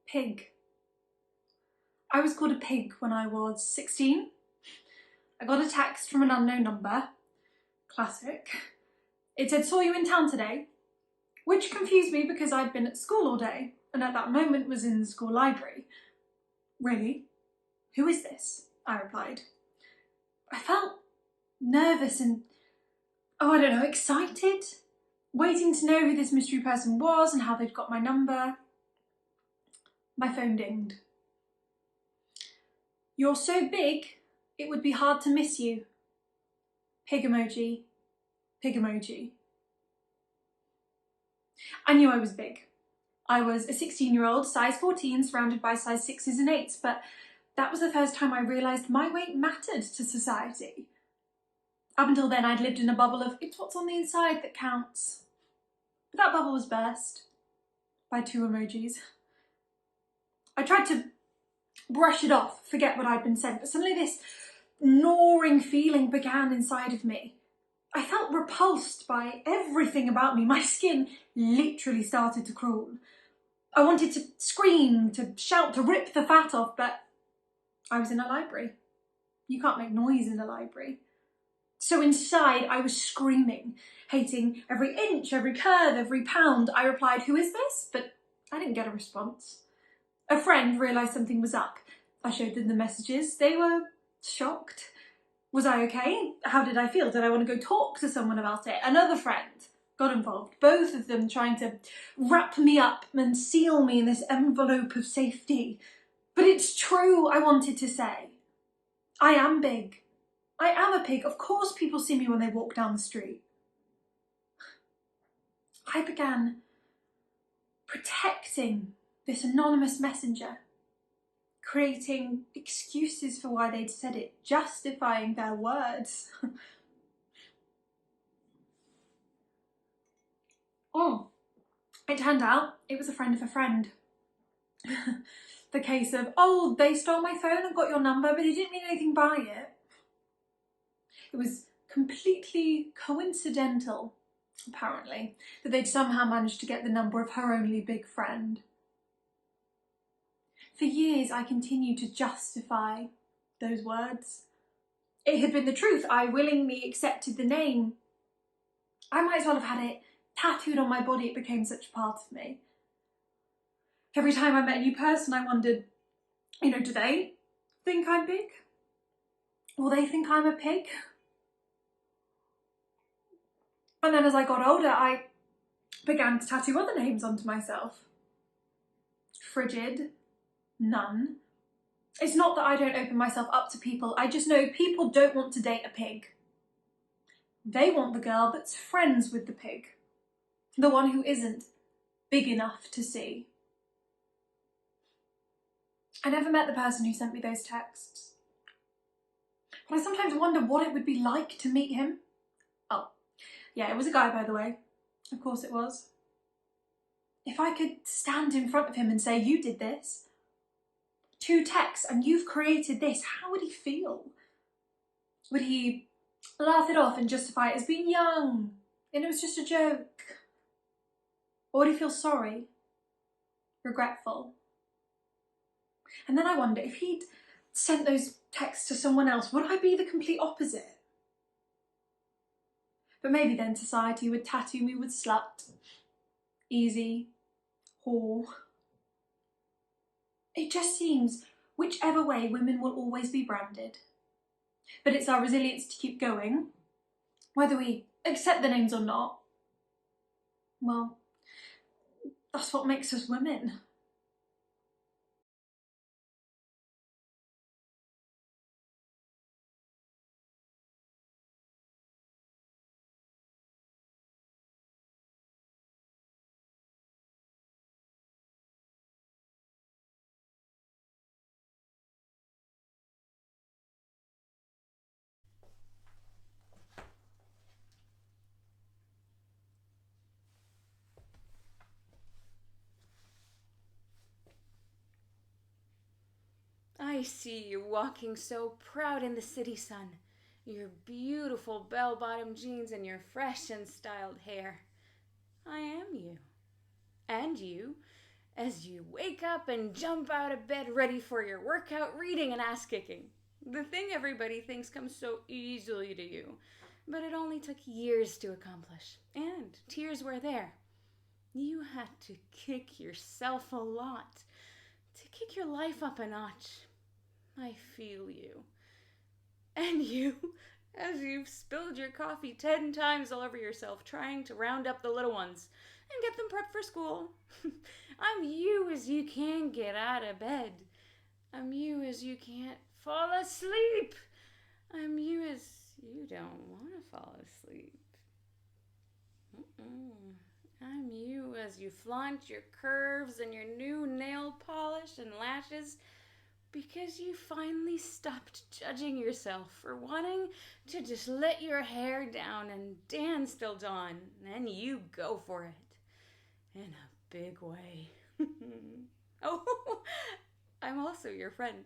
Pig. I was called a pig when I was 16. I got a text from an unknown number. Classic. It said, "Saw you in town today," which confused me because I'd been at school all day and at that moment was in the school library. "Really? Who is this?" I replied. I felt nervous and, excited, waiting to know who this mystery person was and how they'd got my number. My phone dinged. "You're so big, it would be hard to miss you. Pig emoji, pig emoji." I knew I was big. I was a 16-year-old, size 14, surrounded by size 6s and 8s, but that was the first time I realised my weight mattered to society. Up until then, I'd lived in a bubble of it's what's on the inside that counts. But that bubble was burst by 2 emojis. I tried to brush it off, forget what I'd been sent, but suddenly this gnawing feeling began inside of me. I felt repulsed by everything about me. My skin literally started to crawl. I wanted to scream, to shout, to rip the fat off, but I was in a library. You can't make noise in a library. So inside I was screaming, hating every inch, every curve, every pound. I replied, "Who is this?" But I didn't get a response. A friend realised something was up. I showed them the messages. They were shocked. Was I okay? How did I feel? Did I want to go talk to someone about it? Another friend got involved, both of them trying to wrap me up and seal me in this envelope of safety. But it's true, I wanted to say. I am big. I am a pig. Of course people see me when they walk down the street. I began protecting this anonymous messenger, creating excuses for why they'd said it, justifying their words. It turned out it was a friend of a friend. The case of, they stole my phone and got your number, but they didn't mean anything by it. It was completely coincidental, apparently, that they'd somehow managed to get the number of her only big friend. For years, I continued to justify those words. It had been the truth. I willingly accepted the name. I might as well have had it tattooed on my body. It became such a part of me. Every time I met a new person, I wondered, do they think I'm big? Will they think I'm a pig? And then as I got older, I began to tattoo other names onto myself. Frigid, Nun. It's not that I don't open myself up to people, I just know people don't want to date a pig. They want the girl that's friends with the pig, the one who isn't big enough to see. I never met the person who sent me those texts, but I sometimes wonder what it would be like to meet him. Oh, yeah, it was a guy, by the way. Of course it was. If I could stand in front of him and say, "You did this, 2 texts, and you've created this," how would he feel? Would he laugh it off and justify it as being young and it was just a joke? Or would he feel sorry, regretful? And then I wonder, if he'd sent those texts to someone else, would I be the complete opposite? But maybe then society would tattoo me with slut, easy, whore. It just seems whichever way, women will always be branded. But it's our resilience to keep going, whether we accept the names or not. Well, that's what makes us women. I see you walking so proud in the city sun, your beautiful bell-bottom jeans and your fresh and styled hair. I am you. And you. as you wake up and jump out of bed ready for your workout, reading, and ass kicking. The thing everybody thinks comes so easily to you, but it only took years to accomplish, and tears were there. You had to kick yourself a lot, to kick your life up a notch. I feel you. And you, as you've spilled your coffee 10 times all over yourself, trying to round up the little ones and get them prepped for school. I'm you as you can't get out of bed. I'm you as you can't fall asleep. I'm you as you don't want to fall asleep. I'm you as you flaunt your curves and your new nail polish and lashes because you finally stopped judging yourself for wanting to just let your hair down and dance till dawn. And you go for it in a big way. Oh, I'm also your friend.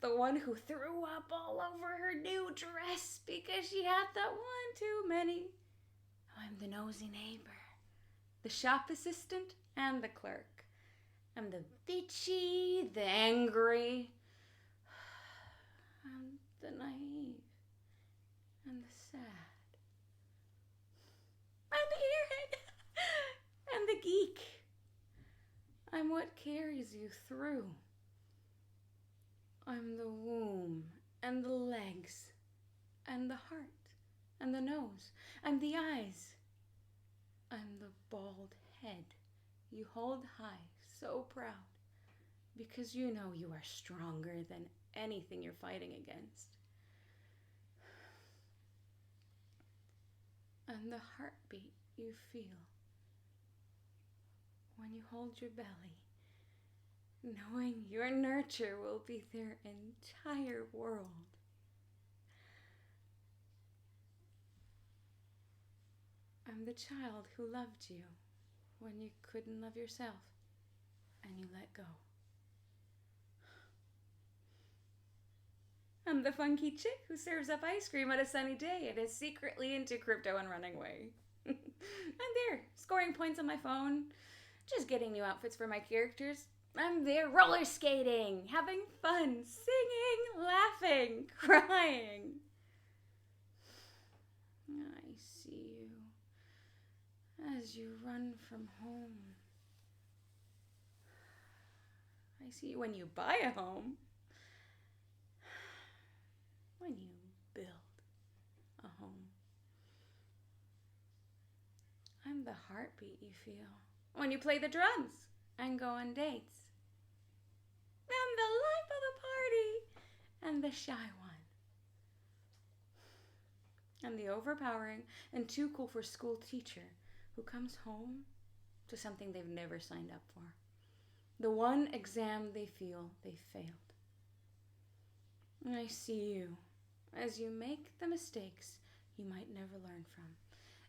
The one who threw up all over her new dress because she had that one too many. I'm the nosy neighbor, the shop assistant, and the clerk. I'm the bitchy, the angry, I'm the naive, and the sad. I'm the airhead, and the geek. I'm what carries you through. I'm the womb, and the legs, and the heart, and the nose. I'm the eyes. I'm the bald head you hold high, so proud, because you know you are stronger than anything you're fighting against. And the heartbeat you feel when you hold your belly, knowing your nurture will be their entire world. I'm the child who loved you when you couldn't love yourself, and you let go. I'm the funky chick who serves up ice cream on a sunny day and is secretly into crypto and running away. I'm there, scoring points on my phone, just getting new outfits for my characters. I'm there roller skating, having fun, singing, laughing, crying. I see you as you run from home. I see you when you buy a home. When you build a home. I'm the heartbeat you feel when you play the drums and go on dates. I'm the life of the party and the shy one. I'm the overpowering and too cool for school teacher who comes home to something they've never signed up for. The one exam they feel they failed. I see you as you make the mistakes you might never learn from,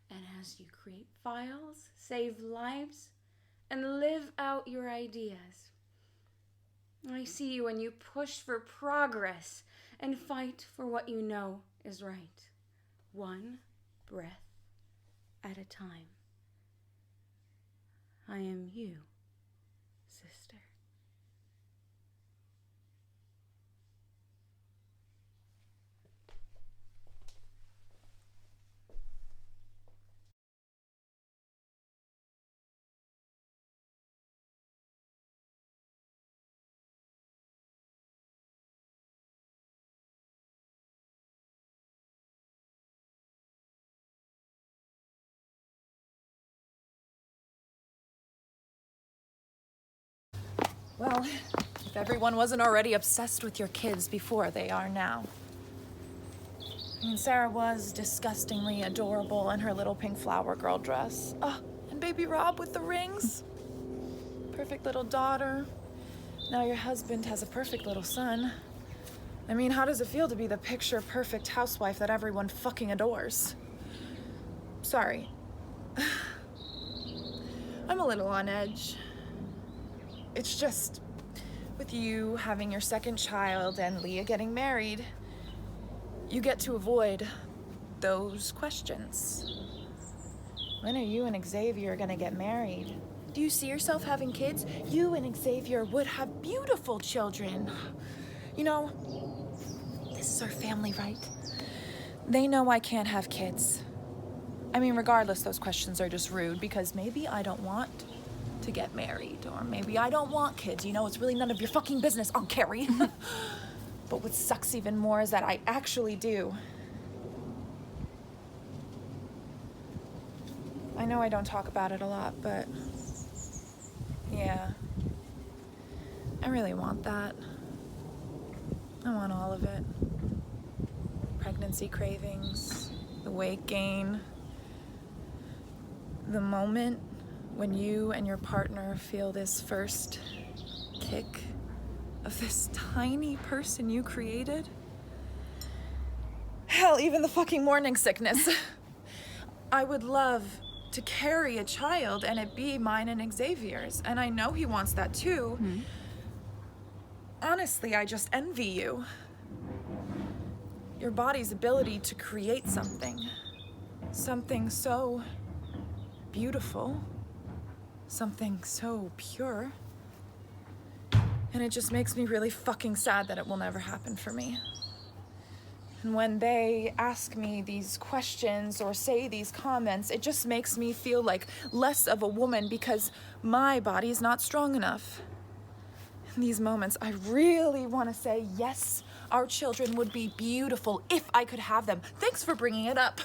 and as you create files, save lives, and live out your ideas. I see you when you push for progress and fight for what you know is right, one breath at a time. I am you, sister. Well, if everyone wasn't already obsessed with your kids before they are now. I mean, Sarah was disgustingly adorable in her little pink flower girl dress. Oh, and baby Rob with the rings. Perfect little daughter. Now your husband has a perfect little son. I mean, how does it feel to be the picture-perfect housewife that everyone fucking adores? Sorry. I'm a little on edge. It's just, with you having your second child and Leah getting married, you get to avoid those questions. When are you and Xavier gonna get married? Do you see yourself having kids? You and Xavier would have beautiful children. You know, this is our family, right? They know I can't have kids. I mean, regardless, those questions are just rude because maybe I don't want to get married, or maybe I don't want kids. You know, it's really none of your fucking business, Aunt Carrie. But what sucks even more is that I actually do. I know I don't talk about it a lot, but yeah, I really want that. I want all of it. Pregnancy cravings, the weight gain, the moment when you and your partner feel this first kick of this tiny person you created. Hell, even the fucking morning sickness. I would love to carry a child and it be mine and Xavier's, and I know he wants that too. Honestly, I just envy you. Your body's ability to create something so beautiful, something so pure. And it just makes me really fucking sad that it will never happen for me. And when they ask me these questions or say these comments, it just makes me feel like less of a woman because my body is not strong enough. In these moments, I really want to say, yes, our children would be beautiful if I could have them. Thanks for bringing it up.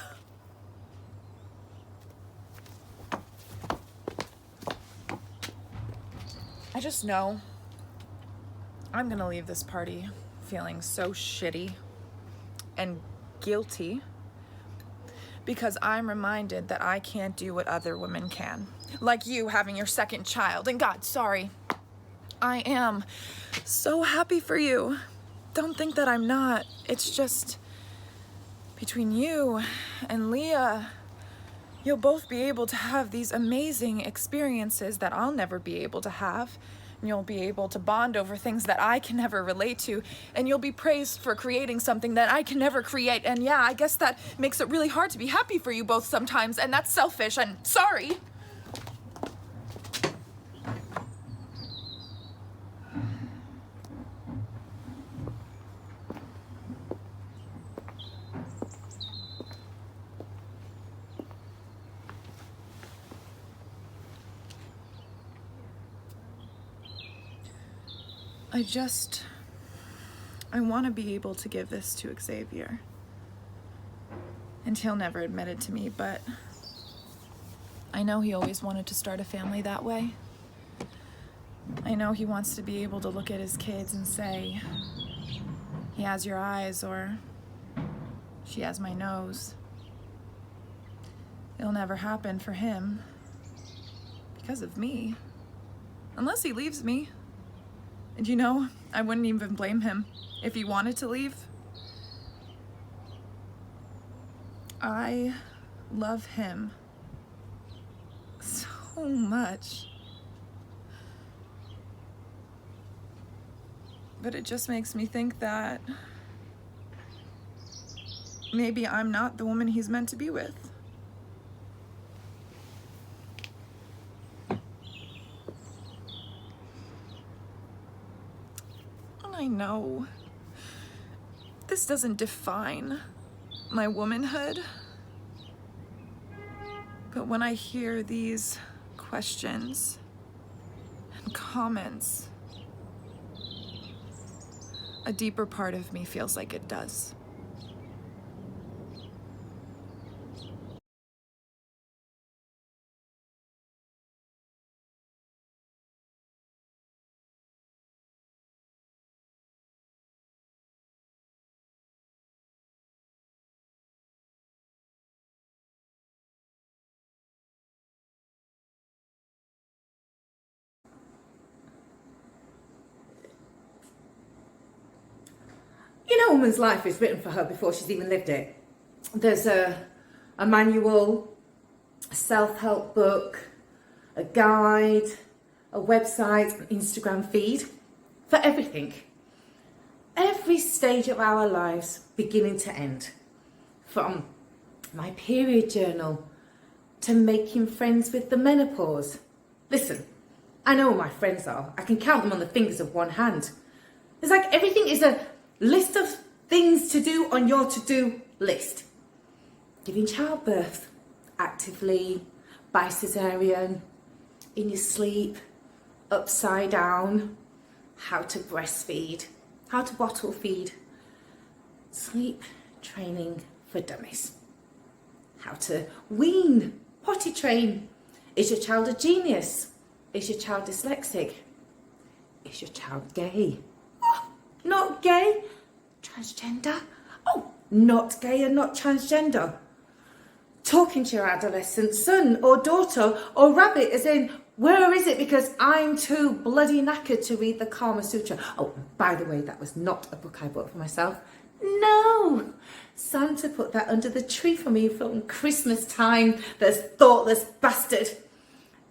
I just know I'm gonna leave this party feeling so shitty and guilty because I'm reminded that I can't do what other women can. Like you having your second child. And God, sorry. I am so happy for you. Don't think that I'm not. It's just between you and Leah, you'll both be able to have these amazing experiences that I'll never be able to have. And you'll be able to bond over things that I can never relate to. And you'll be praised for creating something that I can never create. And yeah, I guess that makes it really hard to be happy for you both sometimes. And that's selfish. And sorry. I want to be able to give this to Xavier. And he'll never admit it to me, but I know he always wanted to start a family that way. I know he wants to be able to look at his kids and say, he has your eyes, or she has my nose. It'll never happen for him because of me, unless he leaves me. And you know, I wouldn't even blame him if he wanted to leave. I love him so much. But it just makes me think that maybe I'm not the woman he's meant to be with. I know this doesn't define my womanhood, but when I hear these questions and comments, a deeper part of me feels like it does. You know, a woman's life is written for her before she's even lived it. There's a manual, a self-help book, a guide, a website, an Instagram feed, for everything. Every stage of our lives, beginning to end. From my period journal to making friends with the menopause, Listen, I know who my friends are. I can count them on the fingers of one hand. It's like everything is a list of things to do on your to-do list. Giving childbirth, actively, by cesarean, in your sleep, upside down, how to breastfeed, how to bottle feed, sleep training for dummies, how to wean, potty train. Is your child a genius? Is your child dyslexic? Is your child gay? Oh, not gay. Transgender? Oh, not gay and not transgender. Talking to your adolescent son or daughter or rabbit as in, where is it because I'm too bloody knackered to read the Kama Sutra. Oh, by the way, that was not a book I bought for myself. No, Santa put that under the tree for me from Christmas time, this thoughtless bastard.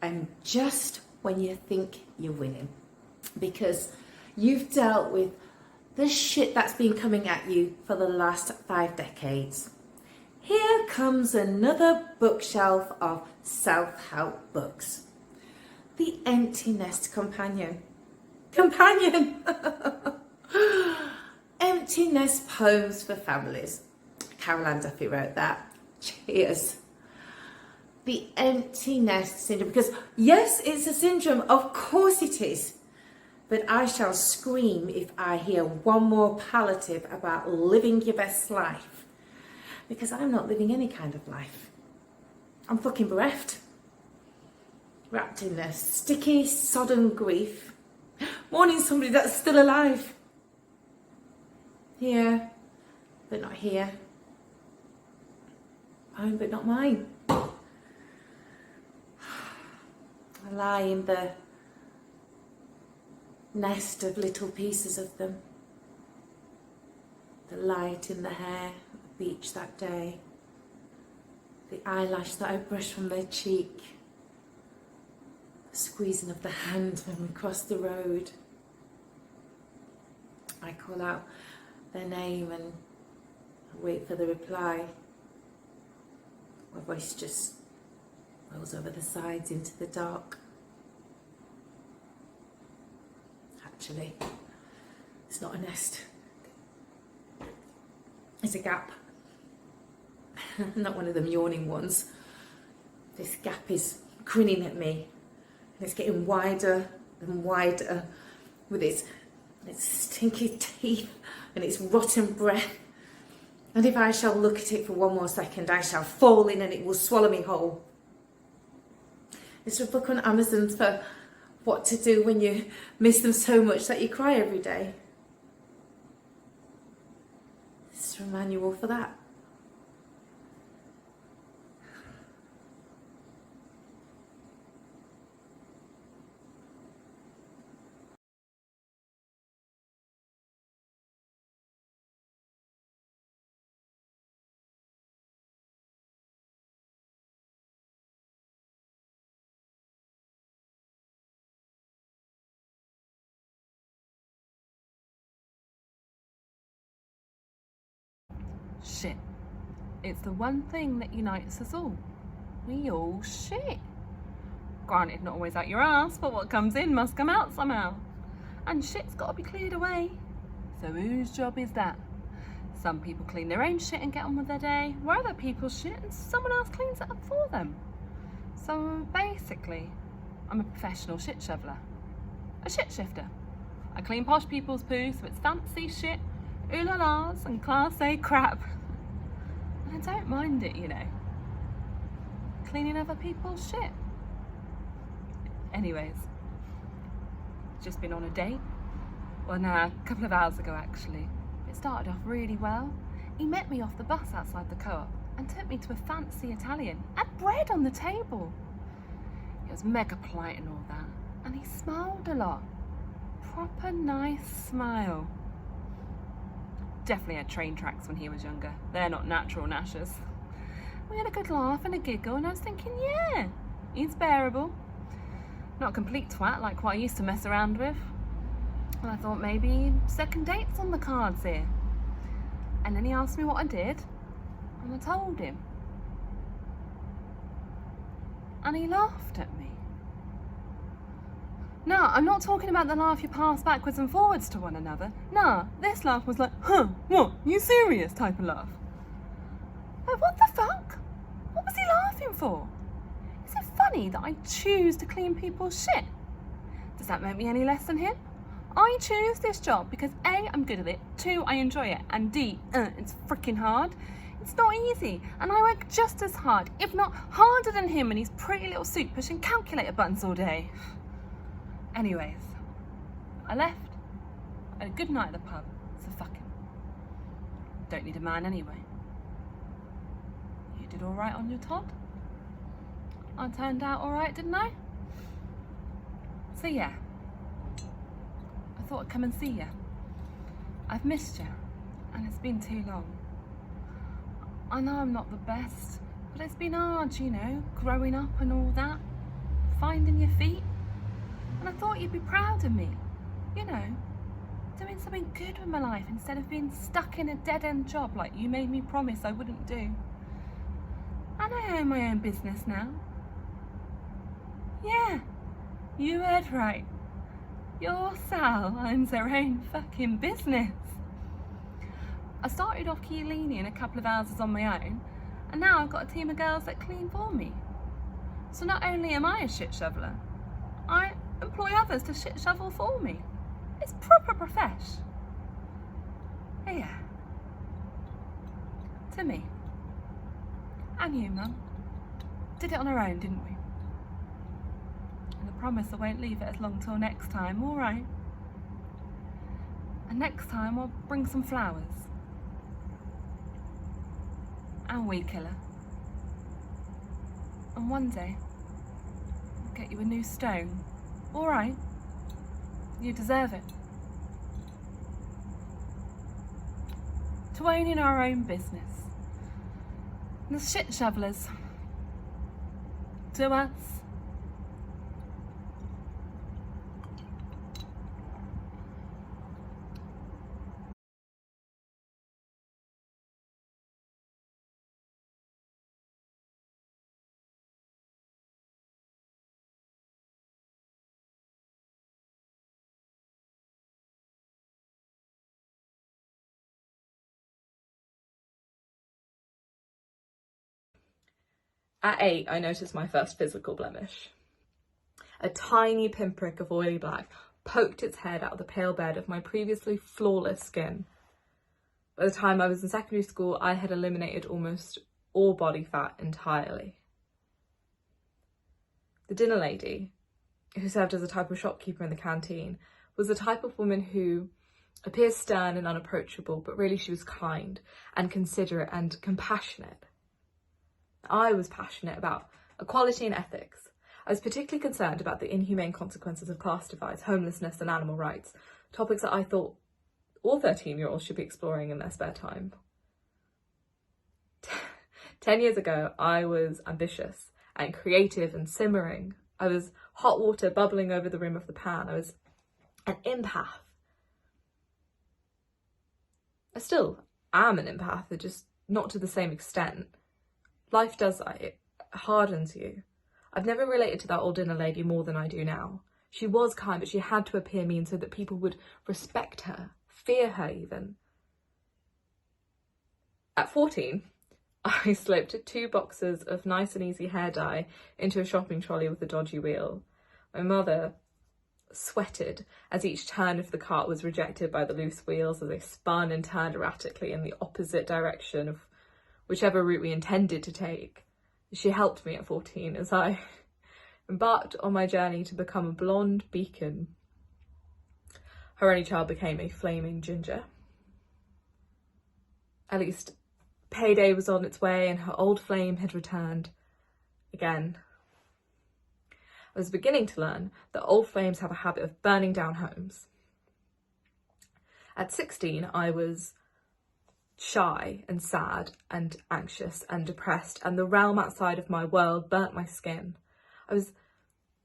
And just when you think you're winning, because you've dealt with the shit that's been coming at you for the last 5 decades, here comes another bookshelf of self-help books. The Empty Nest Companion. Empty Nest Poems for Families. Carol Ann Duffy wrote that. Cheers. The empty nest syndrome. Because yes, it's a syndrome. Of course it is. But I shall scream if I hear one more palliative about living your best life. Because I'm not living any kind of life. I'm fucking bereft. Wrapped in a sticky, sodden grief. Mourning somebody that's still alive. Here, but not here. Mine, but not mine. I lie in the nest of little pieces of them. The light in the hair at the beach that day. The eyelash that I brushed from their cheek. The squeezing of the hand when we crossed the road. I call out their name and I wait for the reply. My voice just rolls over the sides into the dark. Actually, it's not a nest. It's a gap. Not one of them yawning ones. This gap is grinning at me. And it's getting wider and wider with its stinky teeth and its rotten breath. And if I shall look at it for one more second, I shall fall in and it will swallow me whole. It's a book on Amazon for what to do when you miss them so much that you cry every day. It's a manual for that. Shit. It's the one thing that unites us all. We all shit. Granted, not always out your ass, but what comes in must come out somehow. And shit's got to be cleared away. So whose job is that? Some people clean their own shit and get on with their day, where other people's shit and someone else cleans it up for them. So basically, I'm a professional shit shoveler. A shit shifter. I clean posh people's poo so it's fancy shit, ooh-la-las and class A crap. And I don't mind it, you know. Cleaning other people's shit. Anyways, just been on a date. Well, no, a couple of hours ago actually. It started off really well. He met me off the bus outside the co-op and took me to a fancy Italian. Had bread on the table. He was mega polite and all that. And he smiled a lot. Proper nice smile. Definitely had train tracks when he was younger. They're not natural gnashers. We had a good laugh and a giggle and I was thinking, yeah, he's bearable. Not a complete twat like what I used to mess around with. And I thought maybe second date's on the cards here. And then he asked me what I did and I told him. And he laughed at me. Nah, I'm not talking about the laugh you pass backwards and forwards to one another. Nah, this laugh was like, huh, what, you serious type of laugh. Like, what the fuck? What was he laughing for? Is it funny that I choose to clean people's shit? Does that make me any less than him? I choose this job because A, I'm good at it, 2, I enjoy it, and D, it's freaking hard. It's not easy, and I work just as hard, if not harder than him in his pretty little suit pushing calculator buttons all day. Anyways, I left. I had a good night at the pub, so fuck him. Don't need a man anyway. You did alright on your Todd? I turned out alright, didn't I? So yeah, I thought I'd come and see you. I've missed you, and it's been too long. I know I'm not the best, but it's been hard, you know, growing up and all that, finding your feet. And I thought you'd be proud of me, you know, doing something good with my life instead of being stuck in a dead-end job like you made me promise I wouldn't do. And I own my own business now. Yeah, you heard right. Your Sal owns her own fucking business. I started off cleaning a couple of houses on my own, and now I've got a team of girls that clean for me. So not only am I a shit shoveler, I employ others to shit shovel for me. It's proper profesh. Yeah. To me. And you, Mum. Did it on our own, didn't we? And I promise I won't leave it as long till next time, alright? And next time I'll bring some flowers. And weed killer. And one day, I'll get you a new stone. Alright? You deserve it. To owning our own business. The shit shovelers. To us. At 8, I noticed my first physical blemish. A tiny pinprick of oily black poked its head out of the pale bed of my previously flawless skin. By the time I was in secondary school, I had eliminated almost all body fat entirely. The dinner lady, who served as a type of shopkeeper in the canteen, was the type of woman who appears stern and unapproachable, but really she was kind and considerate and compassionate. I was passionate about equality and ethics. I was particularly concerned about the inhumane consequences of class divides, homelessness and animal rights, topics that I thought all 13-year-olds should be exploring in their spare time. 10 years ago, I was ambitious and creative and simmering. I was hot water bubbling over the rim of the pan. I was an empath. I still am an empath, just not to the same extent. Life does that, it hardens you. I've never related to that old dinner lady more than I do now. She was kind, but she had to appear mean so that people would respect her, fear her even. At 14, I slipped 2 boxes of nice and easy hair dye into a shopping trolley with a dodgy wheel. My mother sweated as each turn of the cart was rejected by the loose wheels as they spun and turned erratically in the opposite direction of whichever route we intended to take. She helped me at 14 as I embarked on my journey to become a blonde beacon. Her only child became a flaming ginger. At least payday was on its way and her old flame had returned again. I was beginning to learn that old flames have a habit of burning down homes. At 16, I was shy and sad and anxious and depressed, and the realm outside of my world burnt my skin. I was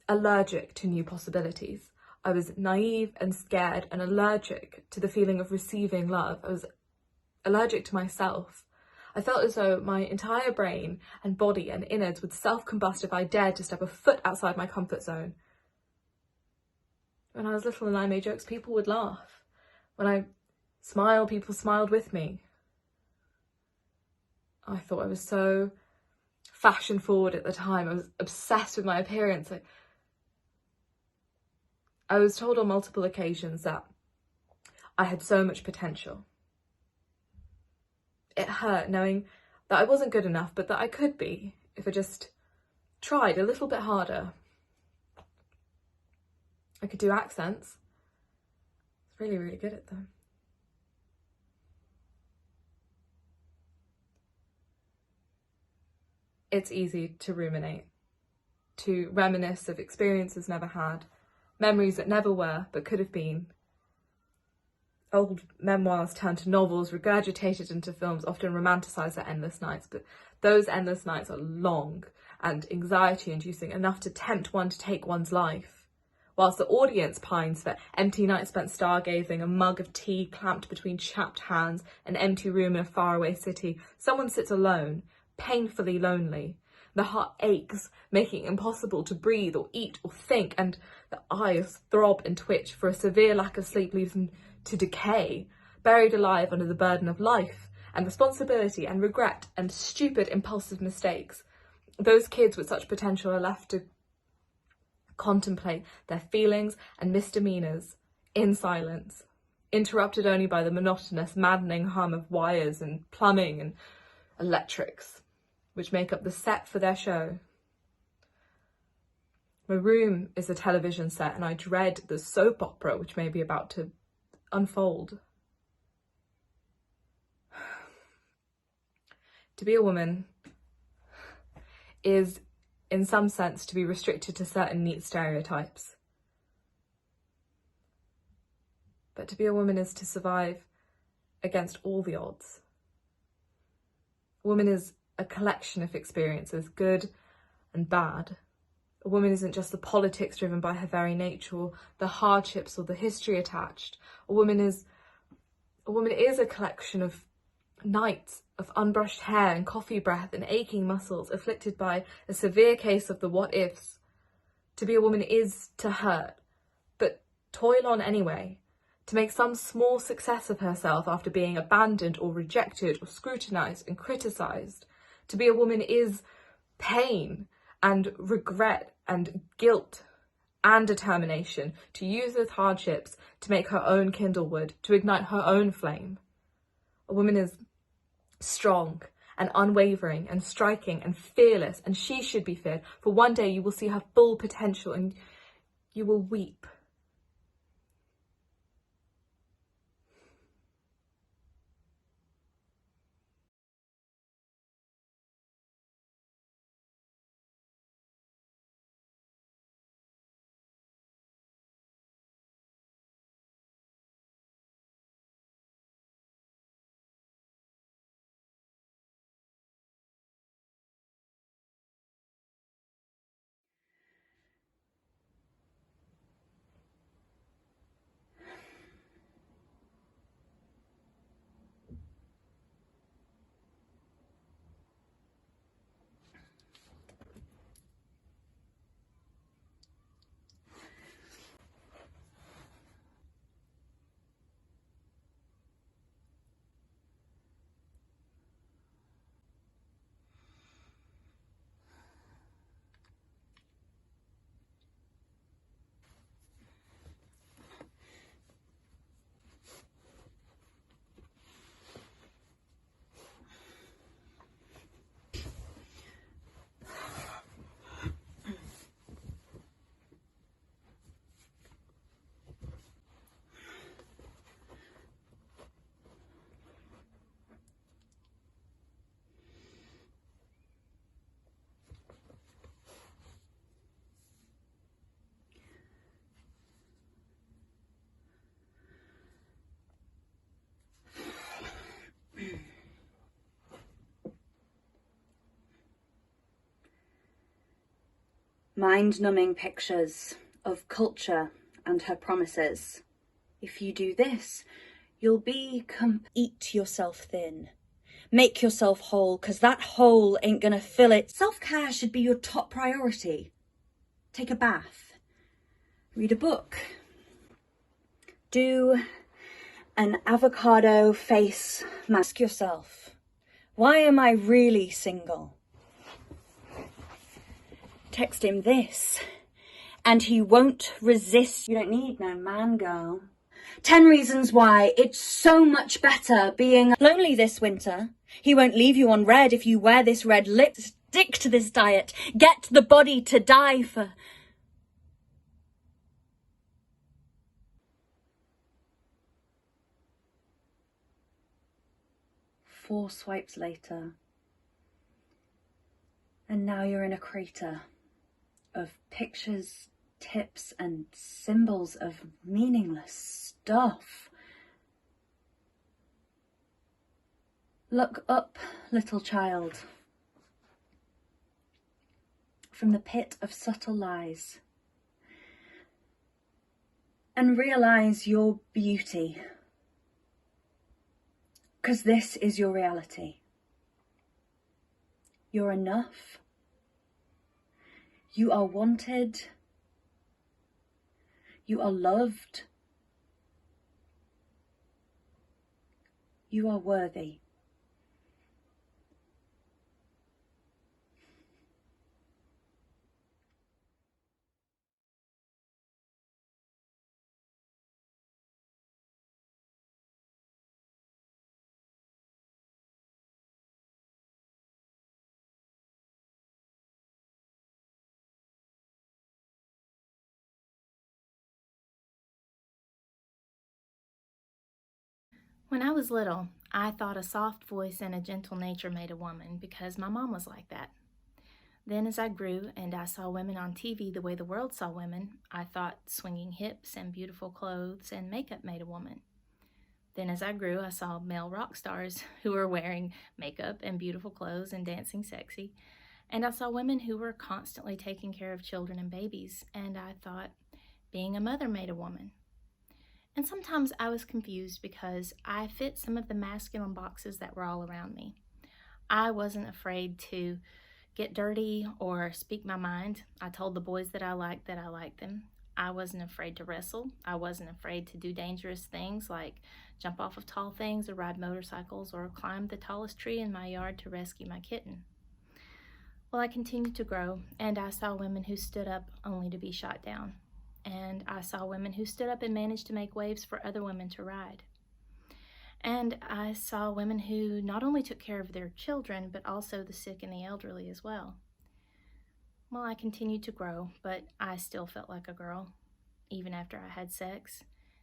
allergic to new possibilities. I was naive and scared and allergic to the feeling of receiving love. I was allergic to myself. I felt as though my entire brain and body and innards would self-combust if I dared to step a foot outside my comfort zone. When I was little and I made jokes, people would laugh. When I smiled, people smiled with me. I thought I was so fashion forward at the time. I was obsessed with my appearance. I was told on multiple occasions that I had so much potential. It hurt knowing that I wasn't good enough, but that I could be if I just tried a little bit harder. I could do accents. I was really, really good at them. It's easy to ruminate, to reminisce of experiences never had, memories that never were but could have been. Old memoirs turned to novels, regurgitated into films, often romanticise their endless nights, but those endless nights are long and anxiety-inducing, enough to tempt one to take one's life. Whilst the audience pines for empty nights spent stargazing, a mug of tea clamped between chapped hands, an empty room in a faraway city, someone sits alone, painfully lonely. The heart aches, making it impossible to breathe or eat or think, and the eyes throb and twitch, for a severe lack of sleep leaves them to decay, buried alive under the burden of life and responsibility and regret and stupid impulsive mistakes. Those kids with such potential are left to contemplate their feelings and misdemeanours in silence, interrupted only by the monotonous, maddening hum of wires and plumbing and electrics, which make up the set for their show. My room is a television set, and I dread the soap opera which may be about to unfold. To be a woman is, in some sense, to be restricted to certain neat stereotypes. But to be a woman is to survive against all the odds. A woman is a collection of experiences, good and bad. A woman isn't just the politics driven by her very nature, or the hardships or the history attached. A woman is a collection of nights of unbrushed hair and coffee breath and aching muscles, afflicted by a severe case of the what-ifs. To be a woman is to hurt, but toil on anyway, to make some small success of herself after being abandoned or rejected or scrutinised and criticised. To be a woman is pain and regret and guilt and determination, to use those hardships to make her own kindle wood, to ignite her own flame. A woman is strong and unwavering and striking and fearless, and she should be feared, for one day you will see her full potential and you will weep. Mind-numbing pictures of culture and her promises. If you do this, you'll eat yourself thin. Make yourself whole, because that hole ain't gonna fill it. Self-care should be your top priority. Take a bath. Read a book. Do an avocado face mask. Ask yourself, why am I really single? Text him this, and he won't resist. You don't need no man, girl. 10 reasons why it's so much better being lonely this winter. He won't leave you on red if you wear this red lip. Stick to this diet. Get the body to die for. Four swipes later, and now you're in a crater of pictures, tips, and symbols of meaningless stuff. Look up, little child, from the pit of subtle lies, and realize your beauty. 'Cause this is your reality. You're enough. You are wanted. You are loved. You are worthy. When I was little, I thought a soft voice and a gentle nature made a woman because my mom was like that. Then as I grew and I saw women on TV the way the world saw women, I thought swinging hips and beautiful clothes and makeup made a woman. Then as I grew, I saw male rock stars who were wearing makeup and beautiful clothes and dancing sexy. And I saw women who were constantly taking care of children and babies, and I thought being a mother made a woman. And sometimes I was confused because I fit some of the masculine boxes that were all around me. I wasn't afraid to get dirty or speak my mind. I told the boys that I liked them. I wasn't afraid to wrestle. I wasn't afraid to do dangerous things like jump off of tall things or ride motorcycles or climb the tallest tree in my yard to rescue my kitten. Well, I continued to grow, and I saw women who stood up only to be shot down. And I saw women who stood up and managed to make waves for other women to ride. And I saw women who not only took care of their children, but also the sick and the elderly as well. Well, I continued to grow, but I still felt like a girl, even after I had sex,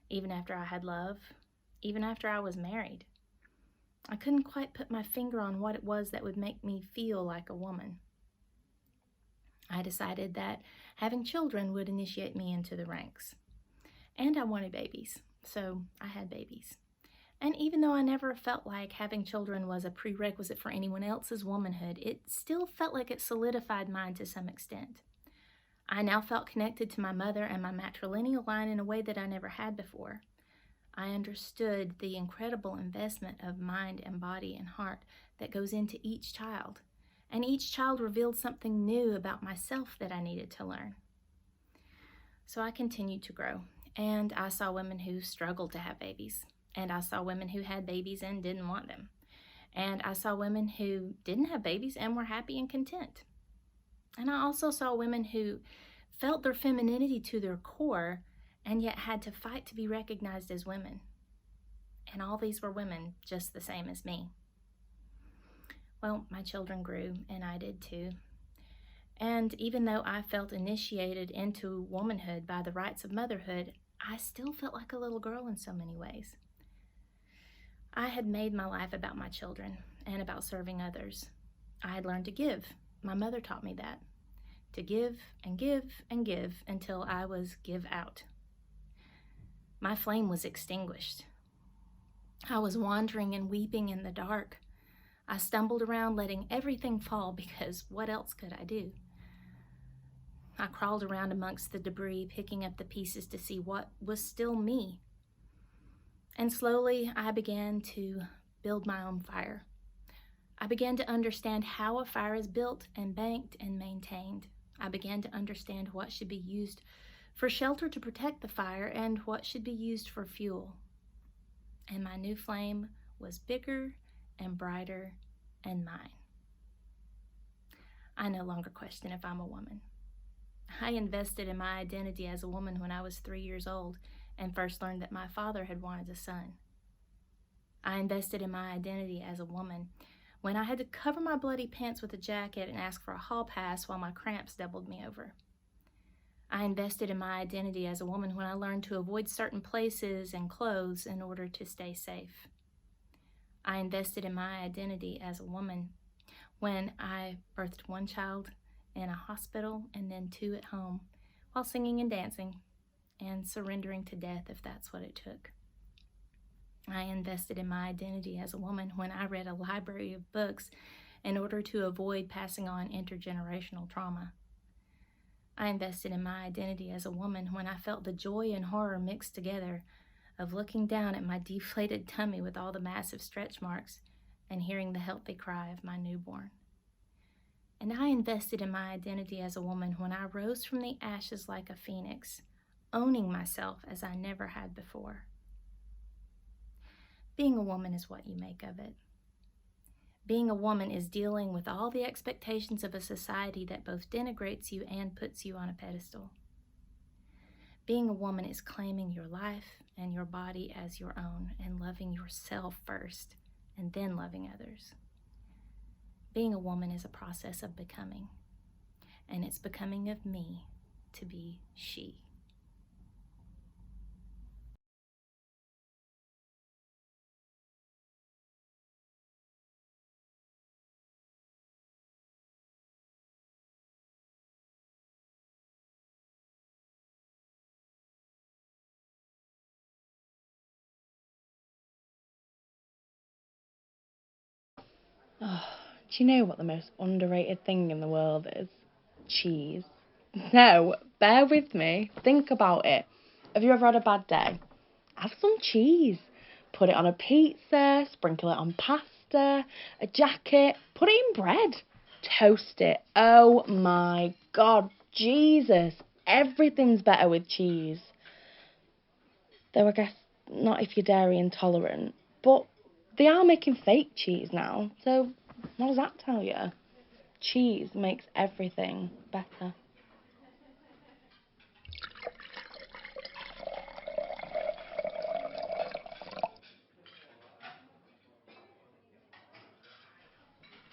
even after I had love, even after I was married. I couldn't quite put my finger on what it was that would make me feel like a woman. I decided that having children would initiate me into the ranks. And I wanted babies, so I had babies. And even though I never felt like having children was a prerequisite for anyone else's womanhood, it still felt like it solidified mine to some extent. I now felt connected to my mother and my matrilineal line in a way that I never had before. I understood the incredible investment of mind and body and heart that goes into each child. And each child revealed something new about myself that I needed to learn. So I continued to grow, and I saw women who struggled to have babies, and I saw women who had babies and didn't want them, and I saw women who didn't have babies and were happy and content. And I also saw women who felt their femininity to their core and yet had to fight to be recognized as women. And all these were women just the same as me. Well, my children grew, and I did too. And even though I felt initiated into womanhood by the rights of motherhood, I still felt like a little girl in so many ways. I had made my life about my children and about serving others. I had learned to give. My mother taught me that. To give and give and give until I was give out. My flame was extinguished. I was wandering and weeping in the dark. I stumbled around letting everything fall because what else could I do? I crawled around amongst the debris, picking up the pieces to see what was still me. And slowly I began to build my own fire. I began to understand how a fire is built and banked and maintained. I began to understand what should be used for shelter to protect the fire, and what should be used for fuel. And my new flame was bigger and brighter and mine. I no longer question if I'm a woman. I invested in my identity as a woman when I was 3 years old and first learned that my father had wanted a son. I invested in my identity as a woman when I had to cover my bloody pants with a jacket and ask for a hall pass while my cramps doubled me over. I invested in my identity as a woman when I learned to avoid certain places and clothes in order to stay safe. I invested in my identity as a woman when I birthed one child in a hospital and then 2 at home while singing and dancing and surrendering to death if that's what it took. I invested in my identity as a woman when I read a library of books in order to avoid passing on intergenerational trauma. I invested in my identity as a woman when I felt the joy and horror mixed together of looking down at my deflated tummy with all the massive stretch marks and hearing the healthy cry of my newborn. And I invested in my identity as a woman when I rose from the ashes like a phoenix, owning myself as I never had before. Being a woman is what you make of it. Being a woman is dealing with all the expectations of a society that both denigrates you and puts you on a pedestal. Being a woman is claiming your life and your body as your own and loving yourself first and then loving others. Being a woman is a process of becoming, and it's becoming of me to be she. Oh, do you know what the most underrated thing in the world is? Cheese. No, bear with me. Think about it. Have you ever had a bad day? Have some cheese. Put it on a pizza, sprinkle it on pasta, a jacket, put it in bread. Toast it. Oh my God, Jesus. Everything's better with cheese. Though I guess not if you're dairy intolerant. But they are making fake cheese now, so what does that tell you? Cheese makes everything better.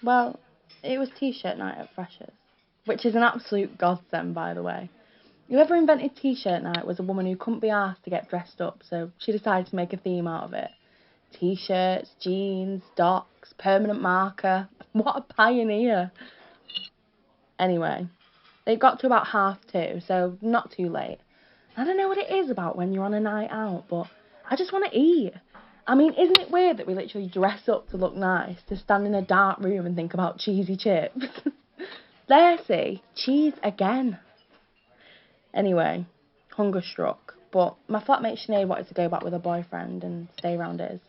Well, it was t-shirt night at Freshers, which is an absolute godsend, by the way. Whoever invented t-shirt night was a woman who couldn't be asked to get dressed up, so she decided to make a theme out of it. T-shirts, jeans, docks, permanent marker. What a pioneer. Anyway, it got to about 2:30, so not too late. I don't know what it is about when you're on a night out, but I just want to eat. I mean, isn't it weird that we literally dress up to look nice, to stand in a dark room and think about cheesy chips? There, see, cheese again. Anyway, hunger struck, but my flatmate Sinead wanted to go back with her boyfriend and stay round his.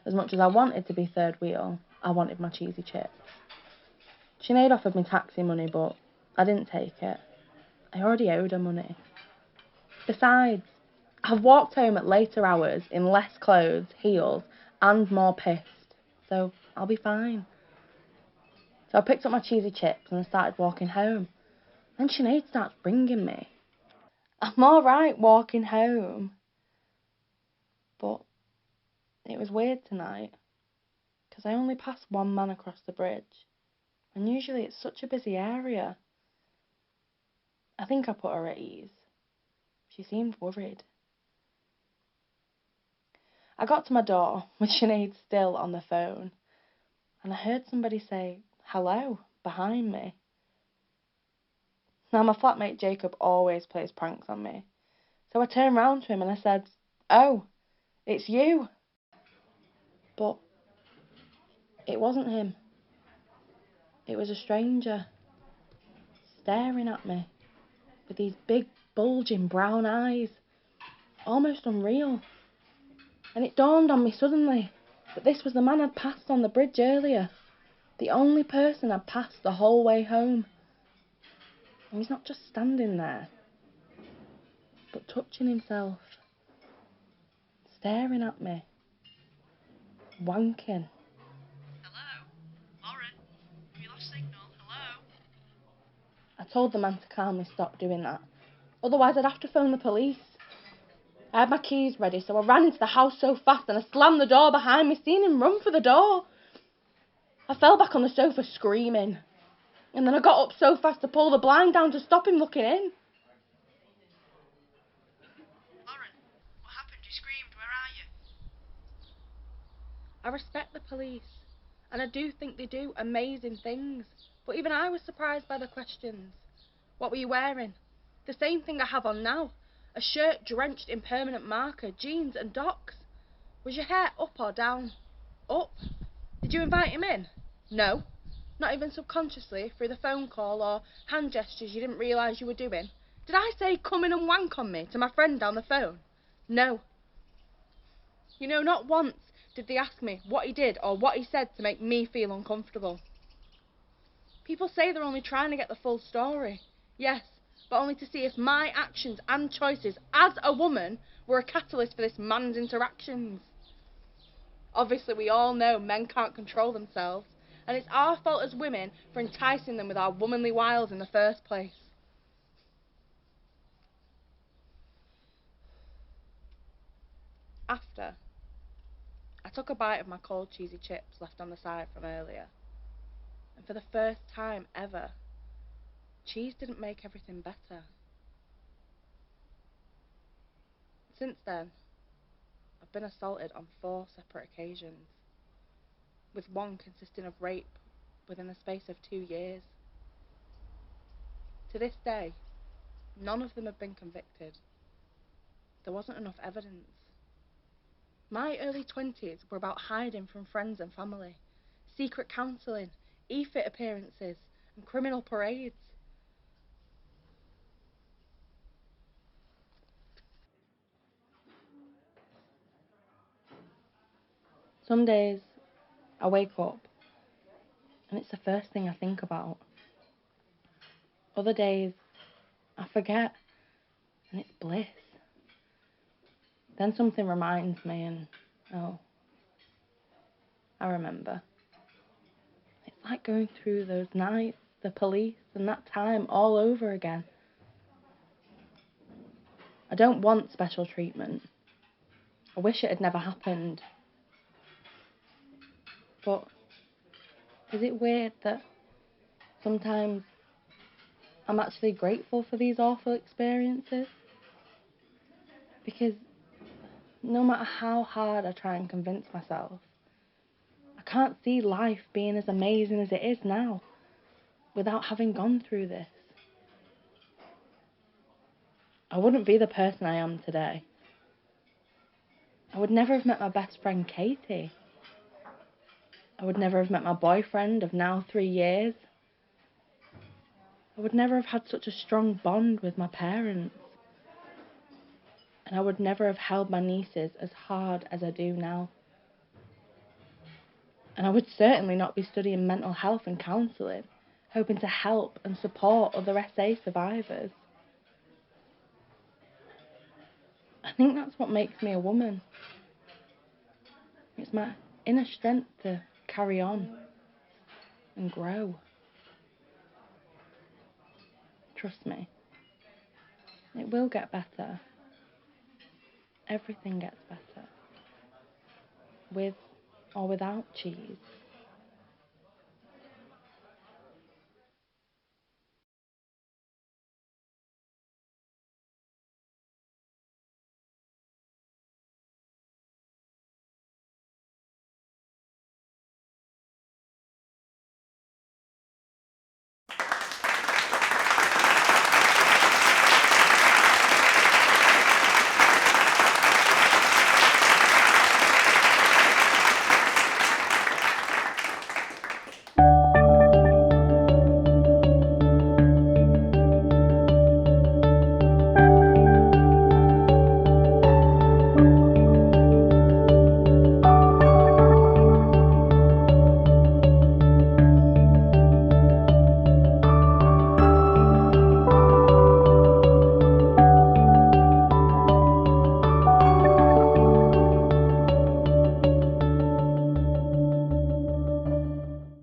As much as I wanted to be third wheel, I wanted my cheesy chips. Sinead offered me taxi money, but I didn't take it. I already owed her money. Besides, I've walked home at later hours in less clothes, heels, and more pissed, so I'll be fine. So I picked up my cheesy chips and I started walking home. Then Sinead starts bringing me. I'm alright walking home. But it was weird tonight, because I only passed one man across the bridge, and usually it's such a busy area. I think I put her at ease. She seemed worried. I got to my door with Sinead still on the phone, and I heard somebody say, "Hello," behind me. Now, my flatmate Jacob always plays pranks on me, so I turned round to him and I said, "Oh, it's you." But it wasn't him. It was a stranger, staring at me with these big, bulging brown eyes, almost unreal. And it dawned on me suddenly that this was the man I'd passed on the bridge earlier, the only person I'd passed the whole way home. And he's not just standing there. but touching himself, staring at me, wanking. Hello? Lauren? Have you lost signal? Hello? I told the man to calmly stop doing that. Otherwise I'd have to phone the police. I had my keys ready, so I ran into the house so fast and I slammed the door behind me, seeing him run for the door. I fell back on the sofa screaming. And then I got up so fast to pull the blind down to stop him looking in. Lauren, what happened? You screamed. Where are you? I respect the police, and I do think they do amazing things. But even I was surprised by the questions. What were you wearing? The same thing I have on now. A shirt drenched in permanent marker, jeans and docks. Was your hair up or down? Up. Did you invite him in? No. Not even subconsciously, through the phone call or hand gestures you didn't realise you were doing. Did I say come in and wank on me to my friend down the phone? No. You know, not once did they ask me what he did or what he said to make me feel uncomfortable. People say they're only trying to get the full story. Yes, but only to see if my actions and choices as a woman were a catalyst for this man's interactions. Obviously, we all know men can't control themselves, and it's our fault as women for enticing them with our womanly wiles in the first place. After, I took a bite of my cold cheesy chips left on the side from earlier, and for the first time ever, cheese didn't make everything better. Since then, I've been assaulted on 4 separate occasions, with one consisting of rape within the space of 2 years. To this day, none of them have been convicted. There wasn't enough evidence. My early 20s were about hiding from friends and family, secret counselling, e-fit appearances, and criminal parades. Some days, I wake up, and it's the first thing I think about. Other days, I forget, and it's bliss. Then something reminds me, and oh, I remember. It's like going through those nights, the police, and that time all over again. I don't want special treatment. I wish it had never happened. But is it weird that sometimes I'm actually grateful for these awful experiences? Because no matter how hard I try and convince myself, I can't see life being as amazing as it is now without having gone through this. I wouldn't be the person I am today. I would never have met my best friend Katie. I would never have met my boyfriend of now 3 years. I would never have had such a strong bond with my parents. And I would never have held my nieces as hard as I do now. And I would certainly not be studying mental health and counselling, hoping to help and support other SA survivors. I think that's what makes me a woman. It's my inner strength to carry on and grow. Trust me, it will get better. Everything gets better. With or without cheese.